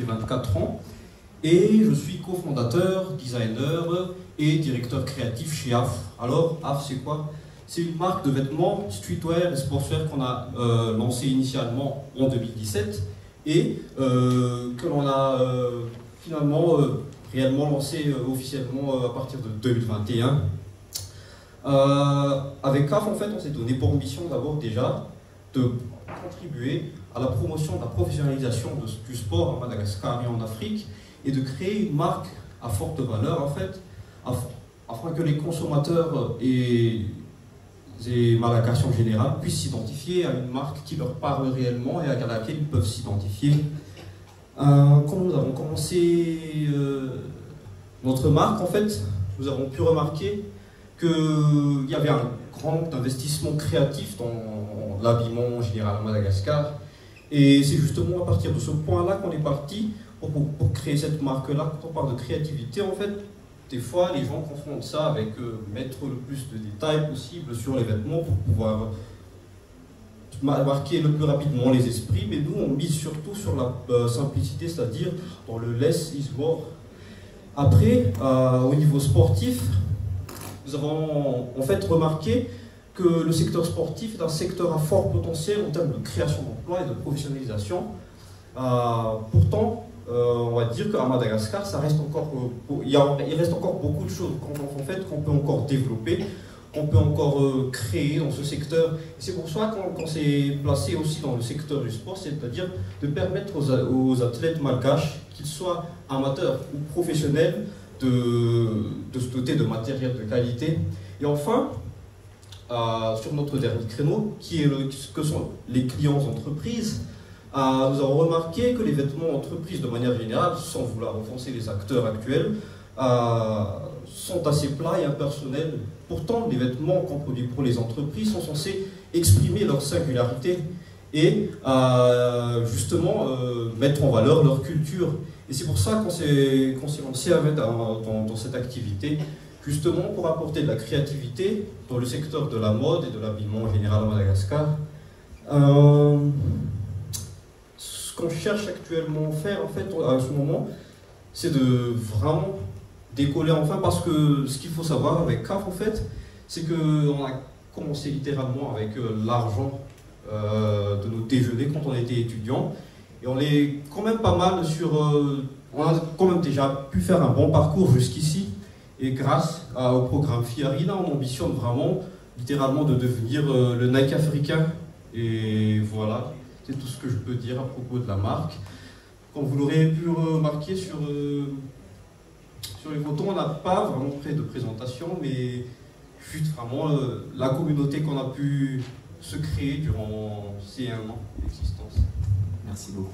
24 ans et je suis cofondateur, designer et directeur créatif chez AF. Alors, AF, c'est quoi? C'est une marque de vêtements streetwear et sportswear qu'on a lancée initialement en 2017 et que l'on a finalement réellement lancé officiellement à partir de 2021. Avec CAF, en fait, on s'est donné pour mission d'abord déjà de contribuer à la promotion de la professionnalisation du sport en Madagascar et en Afrique et de créer une marque à forte valeur, en fait, afin que les consommateurs et Malagasy en général puissent s'identifier à une marque qui leur parle réellement et à laquelle ils peuvent s'identifier. Quand nous avons commencé notre marque, en fait, nous avons pu remarquer qu'il y avait un grand investissement créatif dans l'habillement en général à Madagascar. Et c'est justement à partir de ce point-là qu'on est parti pour créer cette marque-là. Quand on parle de créativité, en fait, des fois, les gens confondent ça avec mettre le plus de détails possible sur les vêtements pour pouvoir marquer le plus rapidement les esprits. Mais nous, on mise surtout sur la simplicité, c'est-à-dire dans le less is more. Après, au niveau sportif, nous avons en fait remarqué que le secteur sportif est un secteur à fort potentiel en termes de création d'emplois et de professionnalisation. Pourtant, on va dire qu'à Madagascar, ça reste encore, il reste encore beaucoup de choses qu'on peut encore développer, qu'on peut encore créer dans ce secteur. C'est pour ça qu'on s'est placé aussi dans le secteur du sport, c'est-à-dire de permettre aux athlètes malgaches, qu'ils soient amateurs ou professionnels, de se doter de matériel de qualité. Et enfin, sur notre dernier créneau, que sont les clients entreprises, nous avons remarqué que les vêtements entreprises, de manière générale, sans vouloir offenser les acteurs actuels, sont assez plats et impersonnels. Pourtant, les vêtements qu'on produit pour les entreprises sont censés exprimer leur singularité et justement mettre en valeur leur culture. Et c'est pour ça qu'on s'est lancé dans cette activité, justement pour apporter de la créativité dans le secteur de la mode et de l'habillement en général à Madagascar. Ce qu'on cherche actuellement à faire, en fait, à ce moment, c'est de vraiment décoller enfin, parce que ce qu'il faut savoir avec CAF, en fait, c'est qu'on a commencé littéralement avec l'argent de nos déjeuners quand on était étudiant. Et on est quand même pas mal sur... on a quand même déjà pu faire un bon parcours jusqu'ici. Et grâce au programme Fiarina, on ambitionne vraiment, littéralement, de devenir le Nike africain. Et voilà, c'est tout ce que je peux dire à propos de la marque. Comme vous l'aurez pu remarquer sur les photos, on n'a pas vraiment fait de présentation, mais juste vraiment la communauté qu'on a pu se créer durant ces 1 an d'existence. Merci beaucoup.